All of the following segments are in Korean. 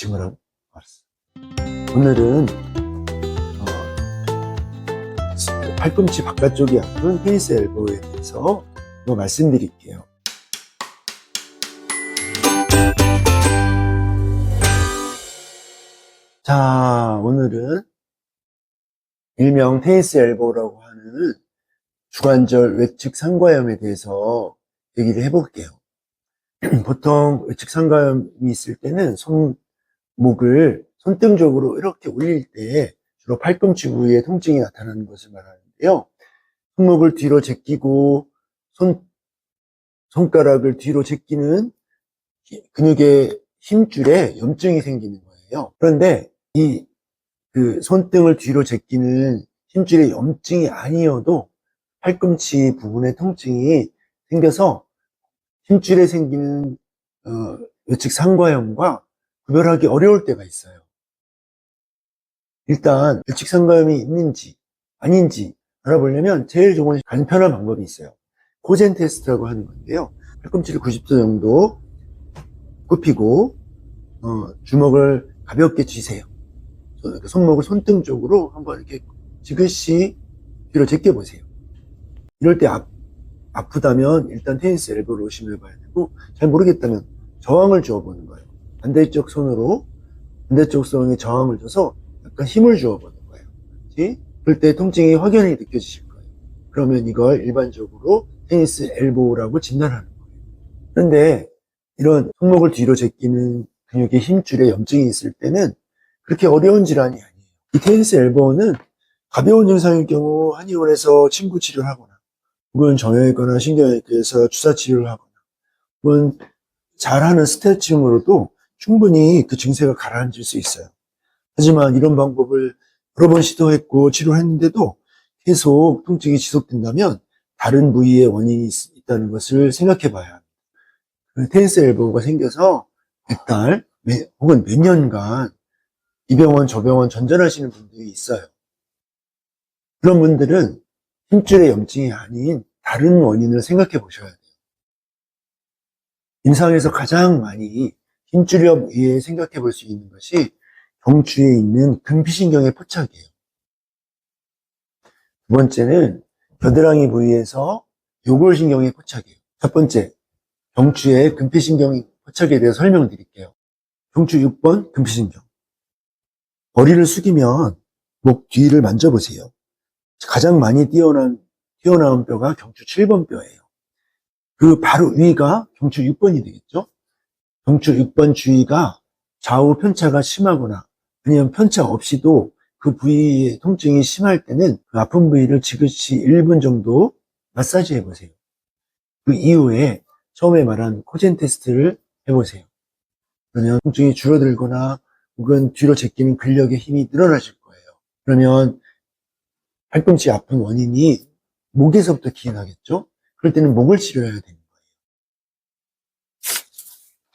증언하고 말았어. 오늘은 팔꿈치 바깥쪽이 아픈 테니스 엘보에 대해서 말씀드릴게요. 자, 오늘은 일명 테니스 엘보라고 하는 주관절 외측 상과염에 대해서 얘기를 해볼게요. 보통 외측 상과염이 있을 때는 손목을 손등적으로 이렇게 올릴 때 주로 팔꿈치 부위에 통증이 나타나는 것을 말하는데요. 손목을 뒤로 제끼고 손가락을 뒤로 제끼는 근육의 힘줄에 염증이 생기는 거예요. 그런데 손등을 뒤로 제끼는 힘줄에 염증이 아니어도 팔꿈치 부분에 통증이 생겨서 힘줄에 생기는 외측 상과염과 구별하기 어려울 때가 있어요. 일단 외측 상과염이 있는지 아닌지 알아보려면 제일 좋은 간편한 방법이 있어요. 코젠 테스트라고 하는 건데요. 팔꿈치를 90도 정도 굽히고 주먹을 가볍게 쥐세요. 손목을 손등 쪽으로 한번 이렇게 지그시 뒤로 제껴보세요. 이럴 때 아프다면 일단 테니스 엘보를 의심해 봐야 되고, 잘 모르겠다면 저항을 주어보는 거예요. 반대쪽 손으로 반대쪽 손에 저항을 줘서 약간 힘을 주어보는 거예요. 그럴 때 통증이 확연히 느껴지실 거예요. 그러면 이걸 일반적으로 테니스 엘보라고 진단하는 거예요. 그런데 이런 손목을 뒤로 제끼는 근육의 힘줄에 염증이 있을 때는 그렇게 어려운 질환이 아니에요. 이 테니스 엘보는 가벼운 증상일 경우 한의원에서 침구 치료를 하거나, 혹은 정형외과나 신경외과에서 주사 치료를 하거나, 혹은 잘하는 스트레칭으로도 충분히 그 증세가 가라앉을 수 있어요. 하지만 이런 방법을 여러 번 시도했고 치료했는데도 계속 통증이 지속된다면 다른 부위에 원인이 있다는 것을 생각해 봐야 합니다. 테니스 엘보가 생겨서 몇 달 혹은 몇 년간 이 병원 저 병원 전전하시는 분들이 있어요. 그런 분들은 힘줄의 염증이 아닌 다른 원인을 생각해 보셔야 돼요. 임상에서 가장 많이 힘줄염 위에 생각해 볼 수 있는 것이 경추에 있는 금피신경의 포착이에요. 두 번째는 겨드랑이 부위에서 요골신경의 포착이에요. 첫 번째, 경추의 금피신경 포착에 대해서 설명드릴게요. 경추 6번 금피신경. 머리를 숙이면 목 뒤를 만져보세요. 가장 많이 튀어나온 뼈가 경추 7번 뼈예요. 그 바로 위가 경추 6번이 되겠죠? 경추 6번 주위가 좌우 편차가 심하거나 아니면 편차 없이도 그 부위의 통증이 심할 때는 그 아픈 부위를 지그시 1분 정도 마사지 해보세요. 그 이후에 처음에 말한 코젠 테스트를 해보세요. 그러면 통증이 줄어들거나 혹은 뒤로 제끼는 근력의 힘이 늘어나실 거예요. 그러면 팔꿈치 아픈 원인이 목에서부터 기인하겠죠? 그럴 때는 목을 치료해야 되는 거예요.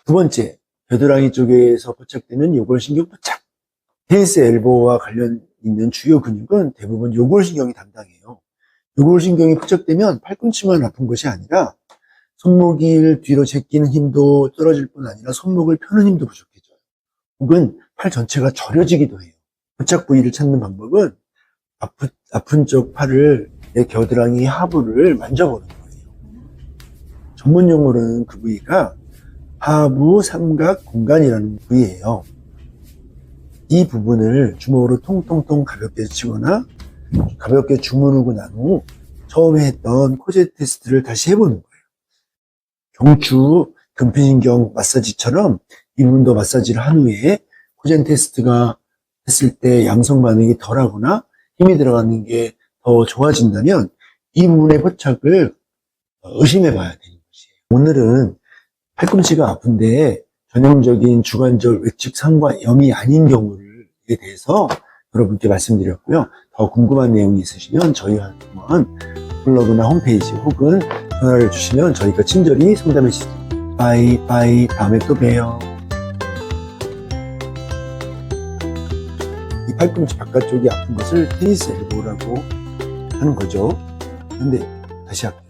두 번째, 겨드랑이 쪽에서 포착되는 요골신경 포착. 테니스 엘보와 관련 있는 주요 근육은 대부분 요골신경이 담당해요. 요골신경이 포착되면 팔꿈치만 아픈 것이 아니라 손목을 뒤로 제끼는 힘도 떨어질 뿐 아니라 손목을 펴는 힘도 부족해져요. 혹은 팔 전체가 저려지기도 해요. 포착 부위를 찾는 방법은 아픈 쪽 팔을 내 겨드랑이 하부를 만져보는 거예요. 전문 용어로는 그 부위가 하부 삼각 공간이라는 부위예요. 이 부분을 주먹으로 통통통 가볍게 치거나 가볍게 주무르고 난 후 처음에 했던 코젠 테스트를 다시 해보는 거예요. 경추 금피신경 마사지처럼 이 부분도 마사지를 한 후에 코젠 테스트가 했을 때 양성 반응이 덜하거나 힘이 들어가는 게 더 좋아진다면 이 부분의 포착을 의심해 봐야 되는 것이에요. 오늘은 팔꿈치가 아픈데 전형적인 주관절 외측 상과염이 아닌 경우에 대해서 여러분께 말씀드렸고요. 더 궁금한 내용이 있으시면 저희한테 블로그나 홈페이지 혹은 전화를 주시면 저희가 친절히 상담해 주십니다. 빠이 다음에 또 봬요. 이 팔꿈치 바깥쪽이 아픈 것을 테니스 엘보라고 하는 거죠. 근데 다시 할게요.